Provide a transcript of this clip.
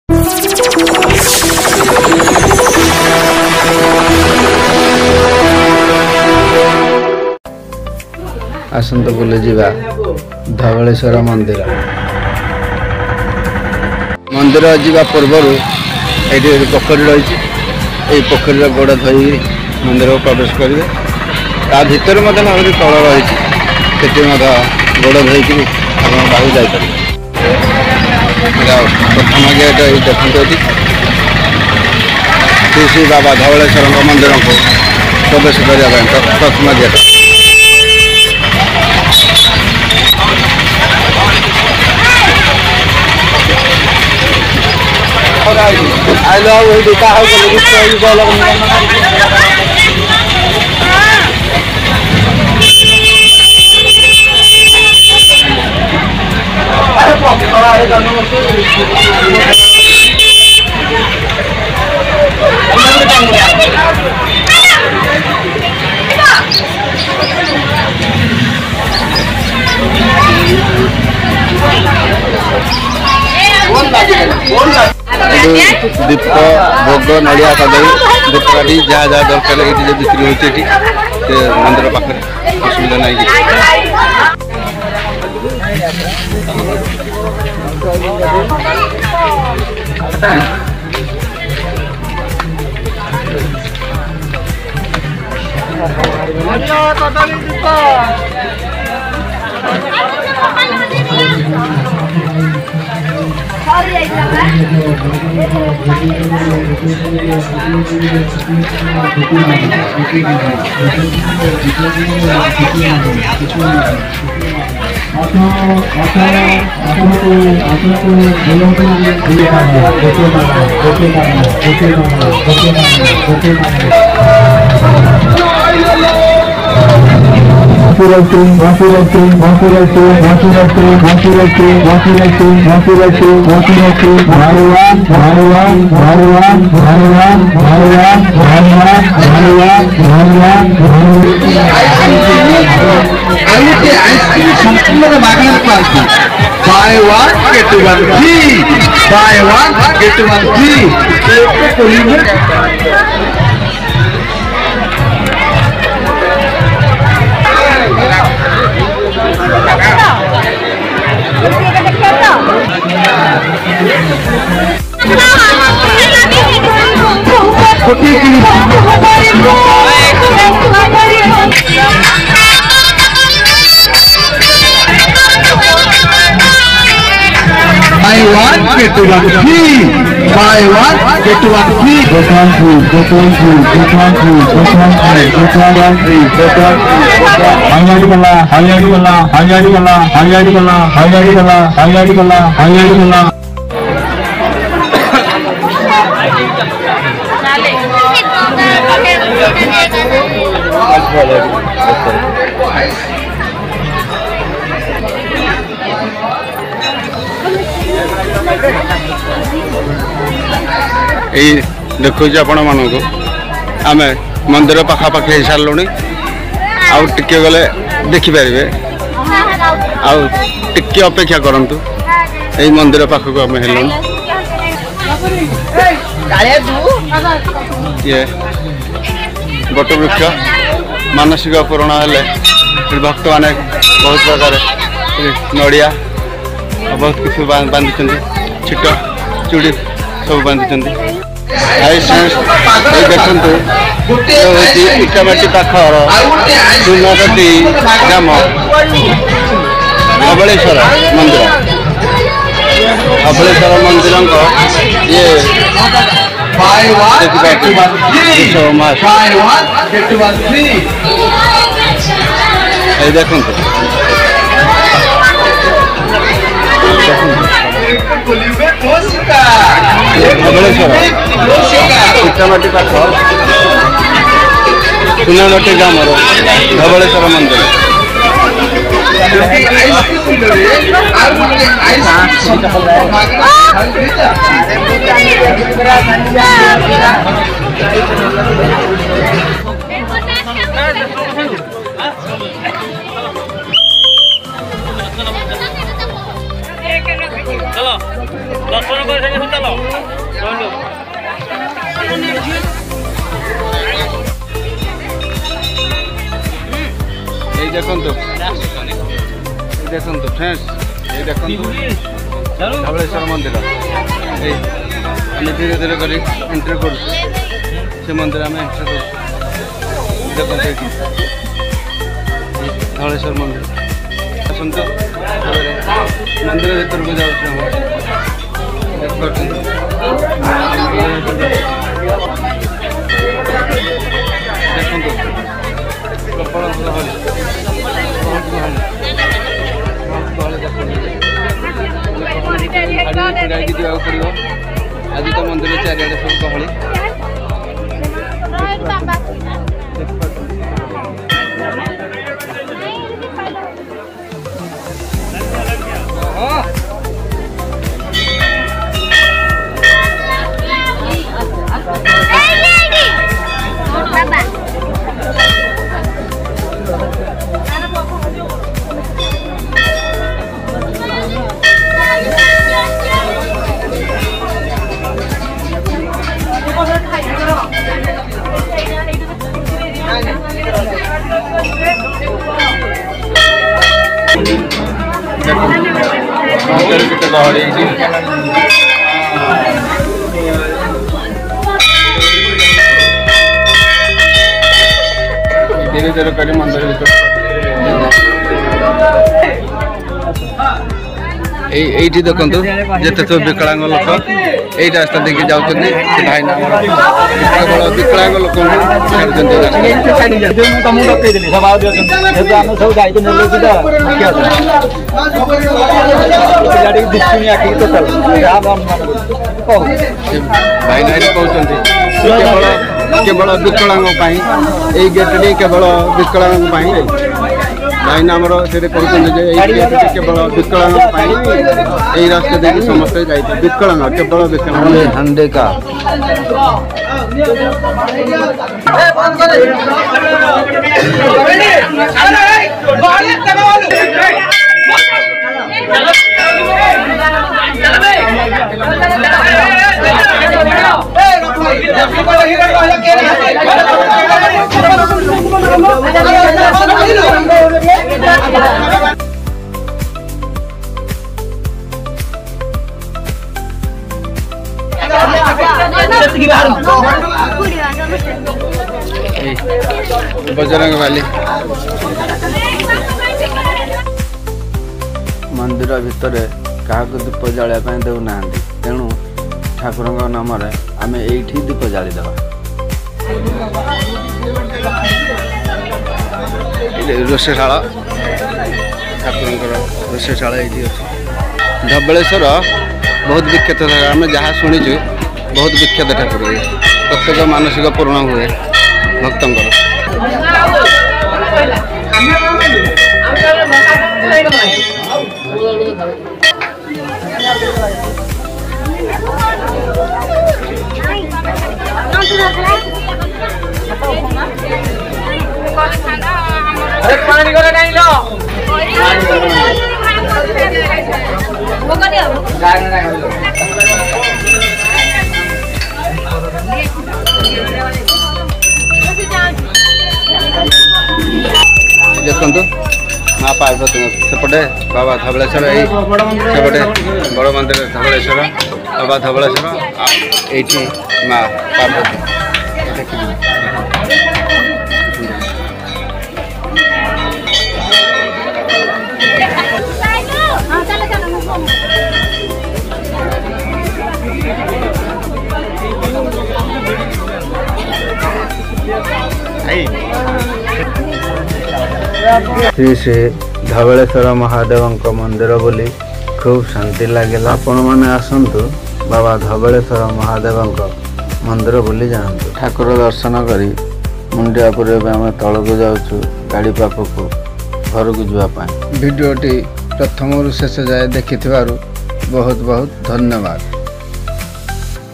आसंत बुले जीवा धवलेश्वर मंदिर मंदिर जीवा पूर्वर ये पोखरी रही पोखरी गोड़ धोई मंदिर को प्रवेश करेंगे ता भर आगे तल रही गोड़ धोईक बाहर जापर प्रथम गेट देखते श्री श्री बाबा धवलेश्वर मंदिर को प्रवेश करने प्रथम gate I love the car. दीप भोग नड़िया कदली दीपकाठी जहाँ जहाँ दरकार ये बिक्री होती मंदिर पाखे असुविधा नहीं Buy one get one free. Buy one get one free. Buy one get one free. Buy one get one free. Get one free. Get one free. Get one free. Get one free. Get one free. Get one free. Hayari kala. Hayari kala. Hayari kala. Hayari kala. Hayari kala. Hayari kala. Hayari kala. देखो आपण मान को आम मंदिर पखापाखि हो सारू आउ टिके गले देखिपारे आउ टिके अपेक्षा करंतु यही मंदिर पाखक आम हेलु ये बट वृक्ष मानसिक पूरण हेले भक्त माने बहुत प्रकार नड़िया बहुत किसी बांधि छिट चूड़ी सब बांधि देखते इटामाटी पाखर सुनगटी ग्राम धवलेश्वर मंदिर ये देखते धवलेश्वर इटामाटी पाख सुनगटी ग्राम धवलेश्वर मंदिर चलो दर्शन कर चलो। देखंतु फ्रेंड्स ये देखंतु धवलेश्वर मंदिर धीरे धीरे कर एंट्री कर मंदिर आम एंट्री कर देखते धवलेश्वर मंदिर आसतु मंदिर भर को जाऊँ देखते प्रबल गहली छाड़ी पड़ो आज तो मंदिर चारिड़े सब गहली केते गहली धीरे धीरे कर मंदिर ये देखु जिते सब विकलांग लोक यही रास्ता देखिए जाऊँ भाईना केवल विकलांग लोक भाईना कहते केवल विकलांग यही गेट केवल विकलांग भाईना आमर से कहते केवल विकलांग यही रास्ता देखिए समस्ते जाए विकलांग केवल विकलांग हांडेका बजरंग वाली मंदिर भितर क्या दीप जलिया देना तेणु ठाकुर नाम आम ये दीप जालीद रोषेशाला ठाकुर रोषेशाला ये धवलेश्वर बहुत विख्यात आम जहाँ शुणीचु बहुत विख्यात ठाकुर प्रत्येक मानसिक पूर्ण हुए भक्त देखु माँ पार्वती सेपटे बाबा धवलेश्वर सेपटे बड़ मंदिर धवलेश्वर बाबा धवलेश्वर ये माँ पार्वती श्री श्री धवलेश्वर महादेव मंदिर बोली खूब शांति लगे आपण मैंने आसतु बाबा धवलेश्वर महादेव मंदिर बोली जातु ठाकुर दर्शन करी मुंडिया पूरे आम तलक जाऊँ गाड़ी पाखक घर को जावाई भिडियोटी प्रथम शेष जाए देखि बहुत बहुत धन्यवाद।